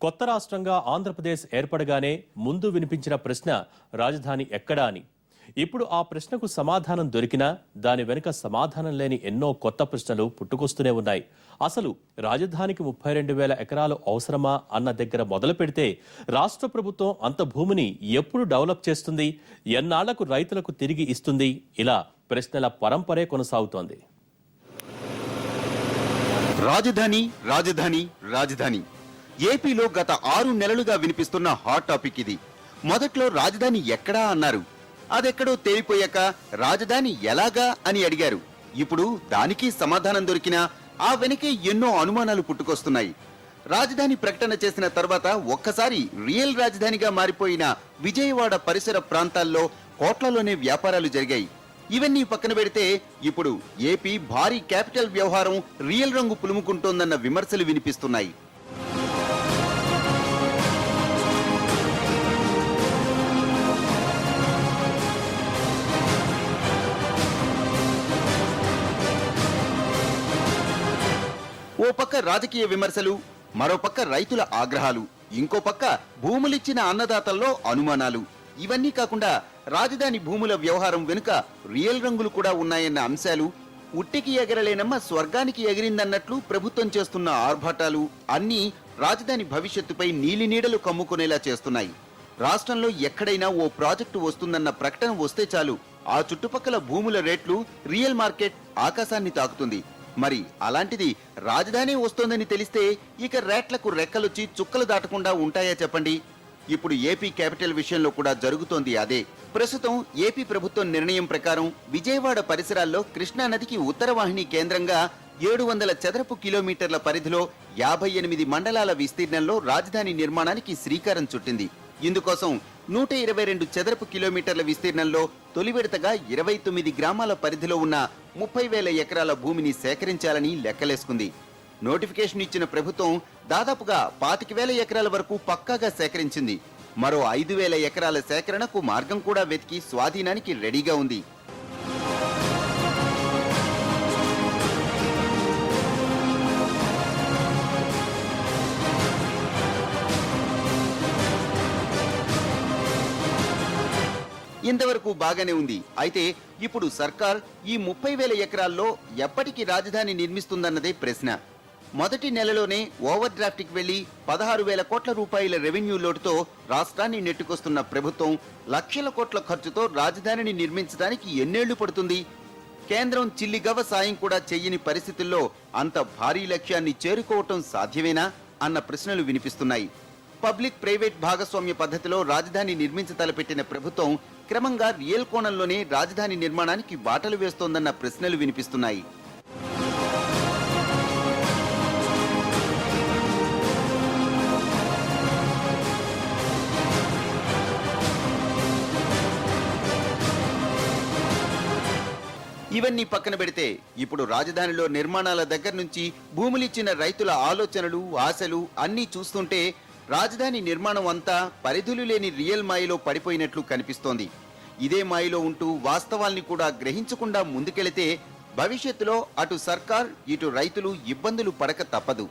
కొత్త రాష్ట్రంగా ఆంధ్రప్రదేశ్ ఏర్పడగానే ముందు వినిపించిన ప్రశ్న రాజధాని ఎక్కడా అని. ఇప్పుడు ఆ ప్రశ్నకు సమాధానం దొరికినా దాని వెనుక సమాధానం లేని ఎన్నో కొత్త ప్రశ్నలు పుట్టుకొస్తూనే ఉన్నాయి. అసలు రాజధానికి 32,000 ఎకరాలు అవసరమా అన్న దగ్గర మొదలు పెడితే రాష్ట్ర ప్రభుత్వం అంత భూమిని ఎప్పుడు డెవలప్ చేస్తుంది, ఎన్నాళ్లకు రైతులకు తిరిగి ఇస్తుంది, ఇలా ప్రశ్నల పరంపరే కొనసాగుతోంది. రాజధాని రాజధాని రాజధాని ఏపీలో గత 6 నెలలుగా వినిపిస్తున్న హాట్ టాపిక్ ఇది. మొదట్లో రాజధాని ఎక్కడా అన్నారు. అదెక్కడో తేలిపోయాక రాజధాని ఎలాగా అని అడిగారు. ఇప్పుడు దానికి సమాధానం దొరికినా ఆ వెనకే ఎన్నో అనుమానాలు పుట్టుకొస్తున్నాయి. రాజధాని ప్రకటన చేసిన తర్వాత ఒక్కసారి రియల్ రాజధానిగా మారిపోయిన విజయవాడ పరిసర ప్రాంతాల్లో కోట్లలోనే వ్యాపారాలు జరిగాయి. ఇవన్నీ పక్కన పెడితే ఇప్పుడు ఏపీ భారీ క్యాపిటల్ వ్యవహారం రియల్ రంగు పులుముకుంటోందన్న విమర్శలు వినిపిస్తున్నాయి. ఓ పక్క రాజకీయ విమర్శలు, మరో పక్క రైతుల ఆగ్రహాలు, ఇంకో పక్క భూములిచ్చిన అన్నదాతల్లో అనుమానాలు. ఇవన్నీ కాకుండా రాజధాని భూముల వ్యవహారం వెనుక రియల్ రంగులు కూడా ఉన్నాయన్న అంశాలు, ఉట్టికి ఎగరలేనమ్మ స్వర్గానికి ఎగిరిందన్నట్లు ప్రభుత్వం చేస్తున్న ఆర్భాటాలు అన్నీ రాజధాని భవిష్యత్తుపై నీలి నీడలు కమ్ముకునేలా చేస్తున్నాయి. రాష్ట్రంలో ఎక్కడైనా ఓ ప్రాజెక్టు వస్తుందన్న ప్రకటన వస్తే చాలు ఆ చుట్టుపక్కల భూముల రేట్లు, రియల్ మార్కెట్ ఆకాశాన్ని తాకుతుంది. మరి అలాంటిది రాజధాని వస్తోందని తెలిస్తే ఇక రేట్లకు రెక్కలొచ్చి చుక్కలు దాటకుండా ఉంటాయా చెప్పండి. ఇప్పుడు ఏపీ క్యాపిటల్ విషయంలో కూడా జరుగుతోంది అదే. ప్రస్తుతం ఏపీ ప్రభుత్వం నిర్ణయం ప్రకారం విజయవాడ పరిసరాల్లో కృష్ణానదికి ఉత్తరవాహిని కేంద్రంగా 700 చదరపు కిలోమీటర్ల పరిధిలో 58 మండలాల విస్తీర్ణంలో రాజధాని నిర్మాణానికి శ్రీకారం చుట్టింది. ఇందుకోసం 122 చదరపు కిలోమీటర్ల విస్తీర్ణంలో తొలి విడతగా 29 గ్రామాల పరిధిలో ఉన్న 30,000 ఎకరాల భూమిని సేకరించాలని లెక్కలేసుకుంది. నోటిఫికేషన్ ఇచ్చిన ప్రభుత్వం దాదాపుగా 25,000 ఎకరాల వరకు పక్కాగా సేకరించింది. మరో 5,000 ఎకరాల సేకరణకు మార్గం కూడా వెతికి స్వాధీనానికి రెడీగా ఉంది. ఇంతవరకు బాగానే ఉంది. అయితే ఇప్పుడు సర్కార్ ఈ 30,000 ఎకరాల్లో ఎప్పటికి రాజధాని నిర్మిస్తుందన్నదే ప్రశ్న. మొదటి నెలలోనే ఓవర్ డ్రాఫ్ట్కి వెళ్లి 16,000 కోట్ల రూపాయల రెవెన్యూ లోటుతో రాష్ట్రాన్ని నెట్టుకొస్తున్న ప్రభుత్వం లక్షల కోట్ల ఖర్చుతో రాజధానిని నిర్మించడానికి ఎన్నేళ్లు పడుతుంది? కేంద్రం చిల్లిగవ్వ సాయం కూడా చెయ్యని పరిస్థితుల్లో అంత భారీ లక్ష్యాన్ని చేరుకోవటం సాధ్యమేనా అన్న ప్రశ్నలు వినిపిస్తున్నాయి. పబ్లిక్ ప్రైవేట్ భాగస్వామ్య పద్ధతిలో రాజధాని నిర్మించ తలపెట్టిన ప్రభుత్వం క్రమంగా రియల్ కోణంలోనే రాజధాని నిర్మాణానికి బాటలు వేస్తోందన్న ప్రశ్నలు వినిపిస్తున్నాయి. ఇవన్నీ పక్కన పెడితే ఇప్పుడు రాజధానిలో నిర్మాణాల దగ్గర నుంచి భూములిచ్చిన రైతుల ఆలోచనలు, ఆశలు అన్నీ చూస్తుంటే రాజధాని నిర్మాణం అంతా పరిధులు లేని రియల్ మాయలో పడిపోయినట్లు కనిపిస్తోంది. ఇదే మాయలో ఉంటూ వాస్తవాల్ని కూడా గ్రహించకుండా ముందుకెళితే భవిష్యత్తులో అటు సర్కార్, ఇటు రైతులు ఇబ్బందులు పడక తప్పదు.